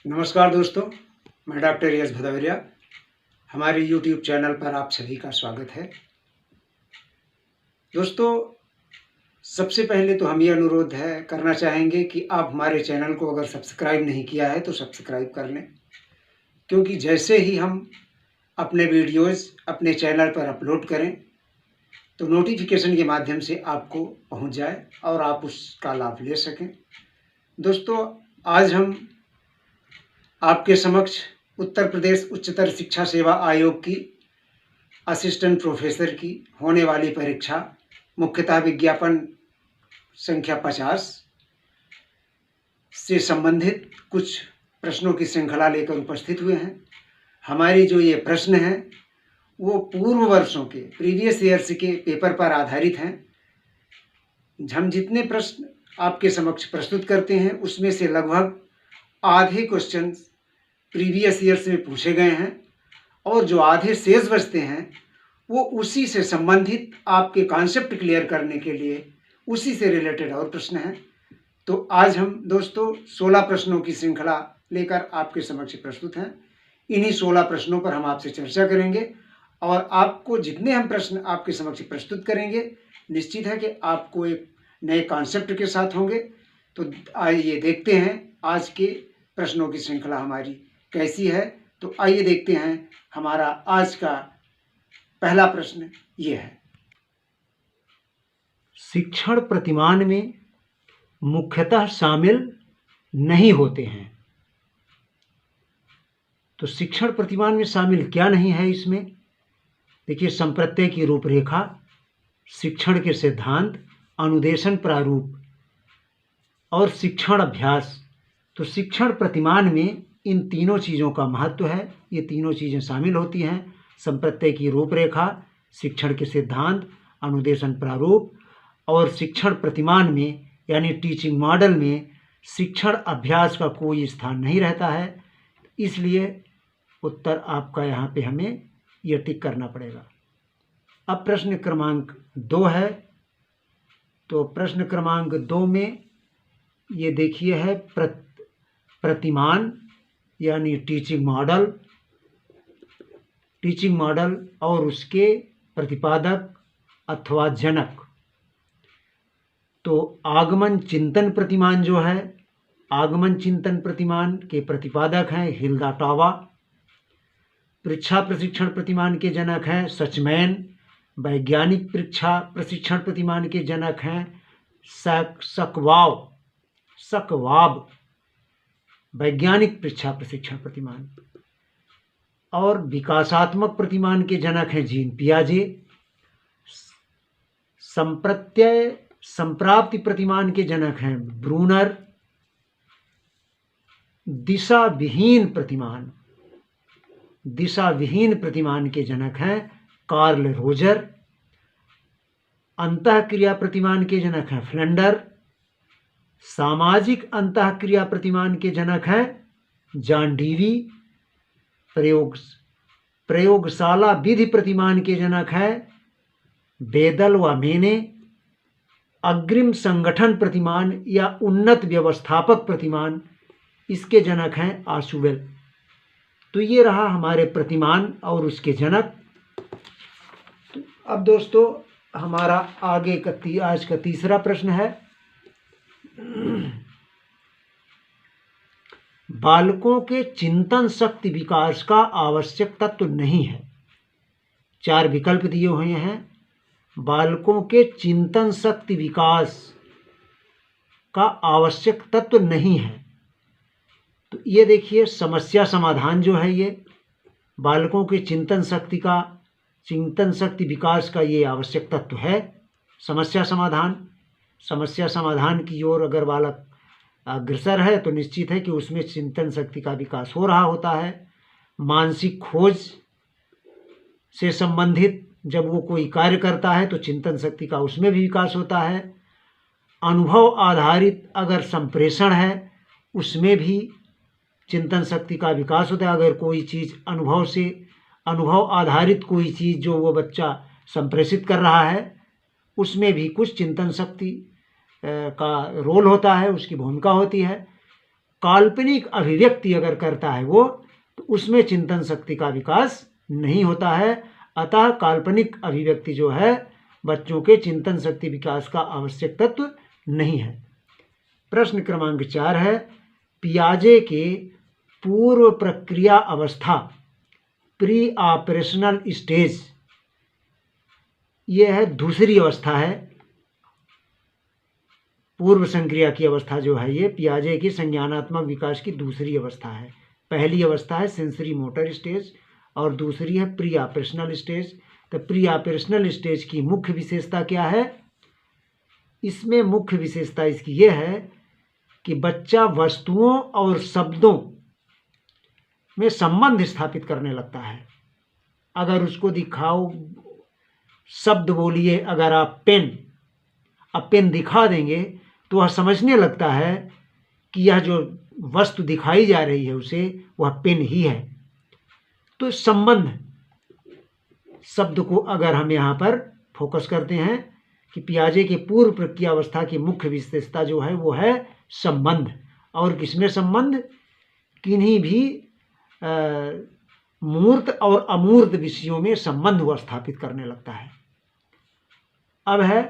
नमस्कार दोस्तों, मैं डॉक्टर यश भदौरिया। हमारे यूट्यूब चैनल पर आप सभी का स्वागत है। दोस्तों, सबसे पहले तो हम ये अनुरोध करना चाहेंगे कि आप हमारे चैनल को अगर सब्सक्राइब नहीं किया है तो सब्सक्राइब कर लें, क्योंकि जैसे ही हम अपने वीडियोज़ अपने चैनल पर अपलोड करें तो नोटिफिकेशन के माध्यम से आपको पहुंच जाए और आप उसका लाभ ले सकें। दोस्तों, आज हम आपके समक्ष उत्तर प्रदेश उच्चतर शिक्षा सेवा आयोग की असिस्टेंट प्रोफेसर की होने वाली परीक्षा मुख्यतः विज्ञापन संख्या 50 से संबंधित कुछ प्रश्नों की श्रृंखला लेकर उपस्थित हुए हैं। हमारी जो ये प्रश्न हैं वो पूर्व वर्षों के प्रीवियस ईयर्स के पेपर पर आधारित हैं। हम जितने प्रश्न आपके समक्ष प्रस्तुत करते हैं उसमें से लगभग आधे क्वेश्चन प्रीवियस ईयर्स में पूछे गए हैं और जो आधे शेष बचते हैं वो उसी से संबंधित आपके कॉन्सेप्ट क्लियर करने के लिए उसी से रिलेटेड और प्रश्न हैं। तो आज हम दोस्तों 16 प्रश्नों की श्रृंखला लेकर आपके समक्ष प्रस्तुत हैं। इन्हीं 16 प्रश्नों पर हम आपसे चर्चा करेंगे और आपको जितने हम प्रश्न आपके समक्ष प्रस्तुत करेंगे निश्चित है कि आपको एक नए कॉन्सेप्ट के साथ होंगे। तो आइए देखते हैं आज के प्रश्नों की श्रृंखला हमारी कैसी है। तो आइए देखते हैं हमारा आज का पहला प्रश्न ये है। शिक्षण प्रतिमान में मुख्यतः शामिल नहीं होते हैं। तो शिक्षण प्रतिमान में शामिल क्या नहीं है इसमें? देखिए, संप्रत्यय की रूपरेखा, शिक्षण के सिद्धांत, अनुदेशन प्रारूप और शिक्षण अभ्यास। तो शिक्षण प्रतिमान में इन तीनों चीज़ों का महत्व है। ये तीनों चीज़ें शामिल होती हैं: संप्रत्यय की रूपरेखा, शिक्षण के सिद्धांत, अनुदेशन प्रारूप और शिक्षण प्रतिमान में यानी टीचिंग मॉडल में शिक्षण अभ्यास का कोई स्थान नहीं रहता है। इसलिए उत्तर आपका यहाँ पे हमें यह टिक करना पड़ेगा। अब प्रश्न क्रमांक 2 है। तो प्रश्न क्रमांक 2 में ये देखिए है प्रतिमान यानी टीचिंग मॉडल और उसके प्रतिपादक अथवा जनक। तो आगमन चिंतन प्रतिमान जो है, आगमन चिंतन प्रतिमान के प्रतिपादक हैं हिल्डा टॉबा। परीक्षा प्रशिक्षण प्रतिमान के जनक हैं सचमैन। वैज्ञानिक परीक्षा प्रशिक्षण प्रतिमान के जनक हैं सकवाब। वैज्ञानिक परीक्षा प्रशिक्षण प्रतिमान और विकासात्मक प्रतिमान के जनक हैं जीन पियाजे। संप्राप्ति प्रतिमान के जनक हैं ब्रूनर। दिशा विहीन प्रतिमान के जनक हैं कार्ल रोजर। अंतःक्रिया प्रतिमान के जनक हैं फ्लेंडर। सामाजिक अंतःक्रिया प्रतिमान के जनक हैं जॉन डीवी। प्रयोगशाला विधि प्रतिमान के जनक हैं बेदल व मेने। अग्रिम संगठन प्रतिमान या उन्नत व्यवस्थापक प्रतिमान, इसके जनक हैं आशुवेल। तो ये रहा हमारे प्रतिमान और उसके जनक। अब दोस्तों हमारा आगे का आज का तीसरा प्रश्न है। बालकों के चिंतन शक्ति विकास का आवश्यक तत्व नहीं है। 4 विकल्प दिए हुए हैं। बालकों के चिंतन शक्ति विकास का आवश्यक तत्व नहीं है। तो ये देखिए, समस्या समाधान जो है ये बालकों के चिंतन शक्ति विकास का ये आवश्यक तत्व है। समस्या समाधान की ओर अगर बालक अग्रसर है तो निश्चित है कि उसमें चिंतन शक्ति का विकास हो रहा होता है। मानसिक खोज से संबंधित जब वो कोई कार्य करता है तो चिंतन शक्ति का उसमें भी विकास होता है। अनुभव आधारित अगर संप्रेषण है उसमें भी चिंतन शक्ति का विकास होता है। अगर कोई चीज़ अनुभव आधारित कोई चीज़ जो वो बच्चा संप्रेषित कर रहा है उसमें भी कुछ चिंतन शक्ति का रोल होता है, उसकी भूमिका होती है। काल्पनिक अभिव्यक्ति अगर करता है वो, तो उसमें चिंतन शक्ति का विकास नहीं होता है। अतः काल्पनिक अभिव्यक्ति जो है बच्चों के चिंतन शक्ति विकास का आवश्यक तत्व नहीं है। प्रश्न क्रमांक 4 है, पियाजे के पूर्व प्रक्रिया अवस्था प्री ऑपरेशनल स्टेज, ये है दूसरी अवस्था है। पूर्व संक्रिया की अवस्था जो है ये पियाजे की संज्ञानात्मक विकास की दूसरी अवस्था है। पहली अवस्था है सेंसरी मोटर स्टेज और दूसरी है प्री ऑपरेशनल स्टेज। तो प्री ऑपरेशनल स्टेज की मुख्य विशेषता क्या है? इसमें मुख्य विशेषता इसकी यह है कि बच्चा वस्तुओं और शब्दों में संबंध स्थापित करने लगता है। अगर उसको दिखाओ, शब्द बोलिए, अगर आप पेन दिखा देंगे तो वह समझने लगता है कि यह जो वस्तु दिखाई जा रही है उसे वह पेन ही है। तो संबंध शब्द को अगर हम यहाँ पर फोकस करते हैं कि पियाजे के पूर्व प्रक्रिया अवस्था की मुख्य विशेषता जो है वो है संबंध। और किसमें संबंध? किन्हीं भी मूर्त और अमूर्त विषयों में संबंध वह स्थापित करने लगता है। अब है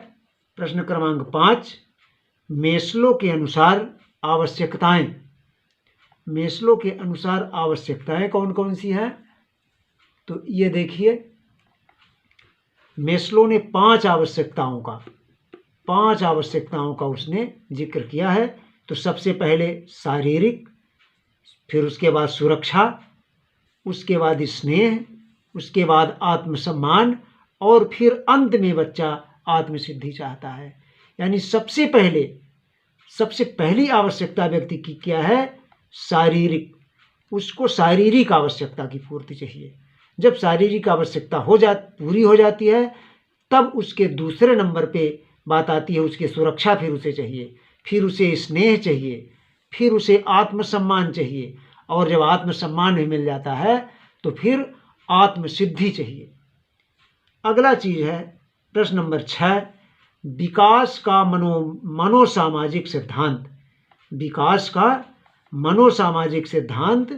प्रश्न क्रमांक 5, मेस्लो के अनुसार आवश्यकताएं। मेस्लो के अनुसार आवश्यकताएं कौन कौन सी हैं? तो ये देखिए, मेस्लो ने 5 आवश्यकताओं का उसने जिक्र किया है। तो सबसे पहले शारीरिक, फिर उसके बाद सुरक्षा, उसके बाद स्नेह, उसके बाद आत्मसम्मान और फिर अंत में बच्चा आत्मसिद्धि चाहता है। यानी सबसे पहली आवश्यकता व्यक्ति की क्या है? शारीरिक। उसको शारीरिक आवश्यकता की पूर्ति चाहिए। जब शारीरिक आवश्यकता पूरी हो जाती है तब उसके दूसरे नंबर पे बात आती है उसकी सुरक्षा, फिर उसे चाहिए, फिर उसे स्नेह चाहिए, फिर उसे आत्मसम्मान चाहिए, और जब आत्मसम्मान भी मिल जाता है तो फिर आत्मसिद्धि चाहिए। अगला चीज है प्रश्न नंबर 6, विकास का मनोसामाजिक सिद्धांत। विकास का मनोसामाजिक सिद्धांत,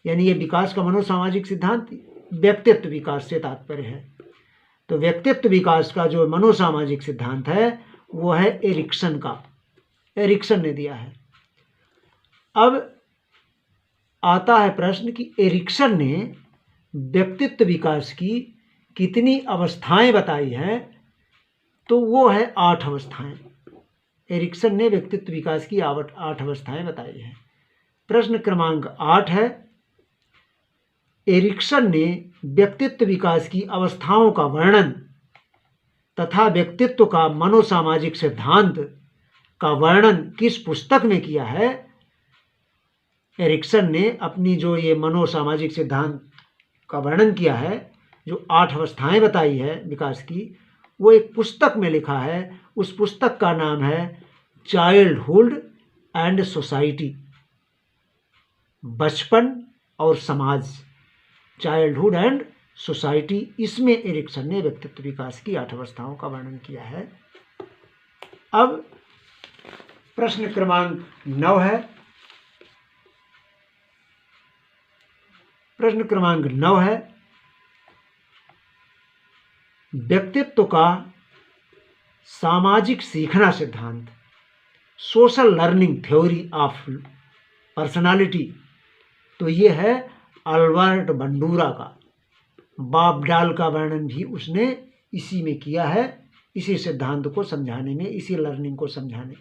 यानी ये विकास का मनोसामाजिक सिद्धांत व्यक्तित्व विकास से तात्पर्य है। तो व्यक्तित्व विकास का जो मनोसामाजिक सिद्धांत है वो है एरिक्सन का। एरिक्सन ने दिया है। अब आता है प्रश्न कि एरिक्सन ने व्यक्तित्व विकास की कितनी अवस्थाएं बताई हैं? तो वो है 8 अवस्थाएं। एरिक्सन ने व्यक्तित्व विकास की 8 अवस्थाएं बताई हैं। प्रश्न क्रमांक 8 है, एरिक्सन ने व्यक्तित्व विकास की अवस्थाओं का वर्णन तथा व्यक्तित्व का मनोसामाजिक सिद्धांत का वर्णन किस पुस्तक में किया है? एरिक्सन ने अपनी जो ये मनोसामाजिक सिद्धांत का वर्णन किया है, जो 8 अवस्थाएं बताई है विकास की, वो एक पुस्तक में लिखा है। उस पुस्तक का नाम है चाइल्डहुड एंड सोसाइटी, बचपन और समाज। चाइल्डहुड एंड सोसाइटी, इसमें एरिक्सन ने व्यक्तित्व विकास की 8 अवस्थाओं का वर्णन किया है। अब प्रश्न क्रमांक 9 है। प्रश्न क्रमांक 9 है, व्यक्तित्व का सामाजिक सीखना सिद्धांत, social learning theory of personality. तो ये है अल्बर्ट बंडूरा का। बापडाल का वर्णन भी उसने इसी में किया है, इसी सिद्धांत को समझाने में, इसी लर्निंग को समझाने,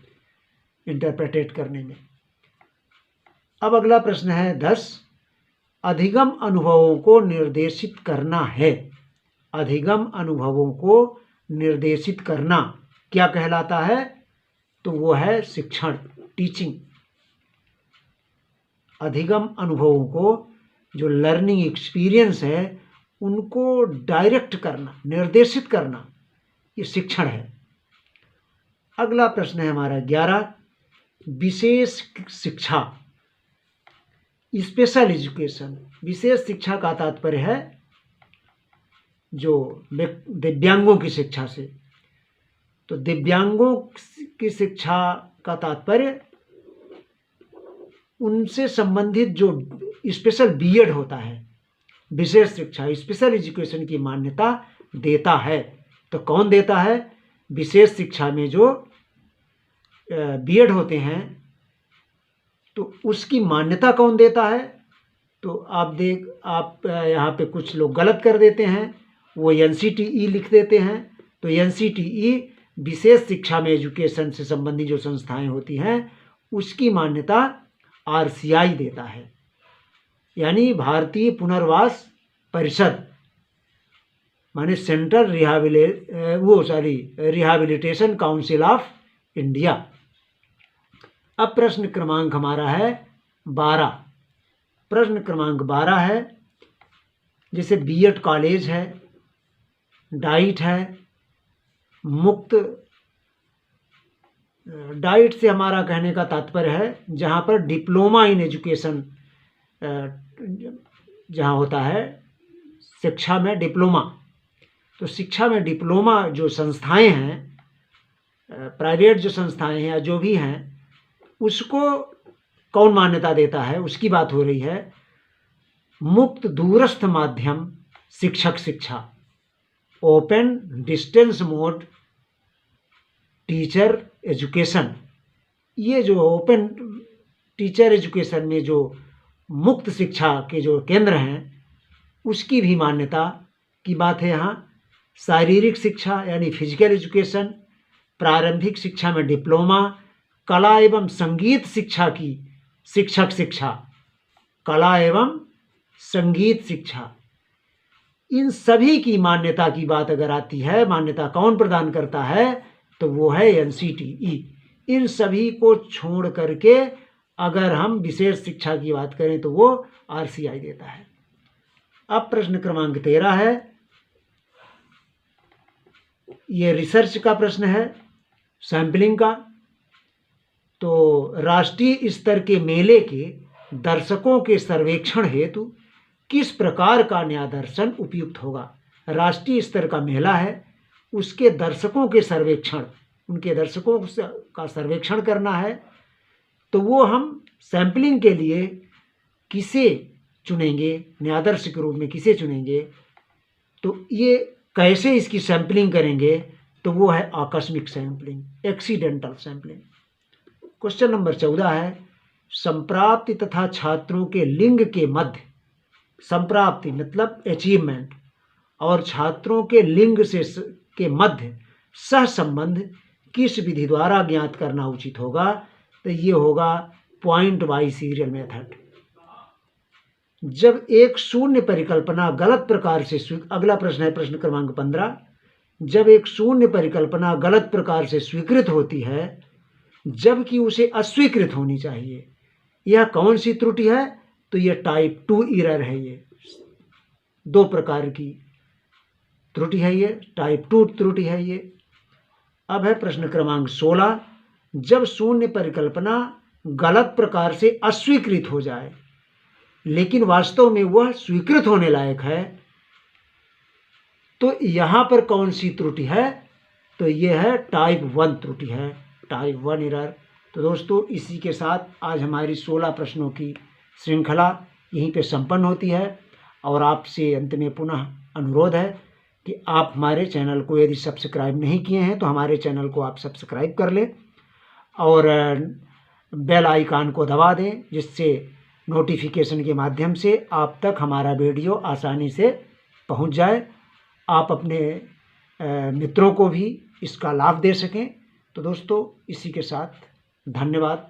इंटरप्रेटेट करने में। अब अगला प्रश्न है 10, अधिगम अनुभवों को निर्देशित करना है। अधिगम अनुभवों को निर्देशित करना क्या कहलाता है? तो वो है शिक्षण, टीचिंग। अधिगम अनुभवों को, जो लर्निंग एक्सपीरियंस है, उनको डायरेक्ट करना, निर्देशित करना, ये शिक्षण है। अगला प्रश्न है हमारा 11, विशेष शिक्षा, स्पेशल एजुकेशन। विशेष शिक्षा का तात्पर्य है जो दिव्यांगों की शिक्षा से। तो दिव्यांगों की शिक्षा का तात्पर्य उनसे संबंधित जो स्पेशल बीएड होता है, विशेष शिक्षा, स्पेशल एजुकेशन की मान्यता देता है। तो कौन देता है? विशेष शिक्षा में जो बीएड होते हैं तो उसकी मान्यता कौन देता है? तो आप यहाँ पे कुछ लोग गलत कर देते हैं, वो एनसीटीई लिख देते हैं। तो एनसीटीई विशेष शिक्षा में एजुकेशन से संबंधित जो संस्थाएं होती हैं उसकी मान्यता आरसीआई देता है, यानी भारतीय पुनर्वास परिषद, माने central rehabilitation council of India. अब प्रश्न क्रमांक हमारा है 12। प्रश्न क्रमांक 12 है, जैसे बीएड कॉलेज है, डाइट है, मुक्त। डाइट से हमारा कहने का तात्पर्य है जहाँ पर डिप्लोमा इन एजुकेशन जहाँ होता है, शिक्षा में डिप्लोमा। तो शिक्षा में डिप्लोमा जो संस्थाएं हैं, प्राइवेट जो संस्थाएं हैं या जो भी हैं, उसको कौन मान्यता देता है, उसकी बात हो रही है। मुक्त दूरस्थ माध्यम शिक्षक शिक्षा, open distance mode teacher education. ये जो ओपन टीचर एजुकेशन में जो मुक्त शिक्षा के जो केंद्र हैं उसकी भी मान्यता की बात है यहाँ। शारीरिक शिक्षा यानी फिजिकल एजुकेशन, प्रारंभिक शिक्षा में डिप्लोमा, कला एवं संगीत शिक्षा की शिक्षक शिक्षा, कला एवं संगीत शिक्षा, इन सभी की मान्यता की बात अगर आती है, मान्यता कौन प्रदान करता है? तो वो है एनसीटीई। इन सभी को छोड़ करके अगर हम विशेष शिक्षा की बात करें तो वो आरसीआई देता है। अब प्रश्न क्रमांक 13 है, ये रिसर्च का प्रश्न है, सैंपलिंग का। तो राष्ट्रीय स्तर के मेले के दर्शकों के सर्वेक्षण हेतु किस प्रकार का न्यायदर्शन उपयुक्त होगा? राष्ट्रीय स्तर का मेला है, उसके दर्शकों के सर्वेक्षण, उनके दर्शकों का सर्वेक्षण करना है। तो वो हम सैंपलिंग के लिए किसे चुनेंगे, न्यायादर्श के रूप में किसे चुनेंगे? तो ये कैसे इसकी सैंपलिंग करेंगे? तो वो है आकस्मिक sampling, accidental sampling. Question number 14 है, संप्राप्ति तथा छात्रों के लिंग के मध्य, संप्राप्ति मतलब अचीवमेंट, और छात्रों के लिंग से के मध्य सहसंबंध किस विधि द्वारा ज्ञात करना उचित होगा? तो ये होगा पॉइंट बाय सीरियल मेथड। जब एक शून्य परिकल्पना गलत प्रकार से अगला प्रश्न है प्रश्न क्रमांक 15, जब एक शून्य परिकल्पना गलत प्रकार से स्वीकृत होती है जबकि उसे अस्वीकृत होनी चाहिए, यह कौन सी त्रुटि है? तो यह टाइप 2 एरर है। ये 2 प्रकार की त्रुटि है, ये टाइप 2 त्रुटि है ये। अब है प्रश्न क्रमांक 16, जब शून्य परिकल्पना गलत प्रकार से अस्वीकृत हो जाए लेकिन वास्तव में वह स्वीकृत होने लायक है, तो यहाँ पर कौन सी त्रुटि है? तो यह है टाइप 1 त्रुटि है, टाइप 1 एरर। तो दोस्तों इसी के साथ आज हमारी 16 प्रश्नों की श्रृंखला यहीं पे संपन्न होती है। और आपसे अंत में पुनः अनुरोध है कि आप हमारे चैनल को यदि सब्सक्राइब नहीं किए हैं तो हमारे चैनल को आप सब्सक्राइब कर लें और बेल आइकन को दबा दें, जिससे नोटिफिकेशन के माध्यम से आप तक हमारा वीडियो आसानी से पहुंच जाए, आप अपने मित्रों को भी इसका लाभ दे सकें। तो दोस्तों इसी के साथ धन्यवाद।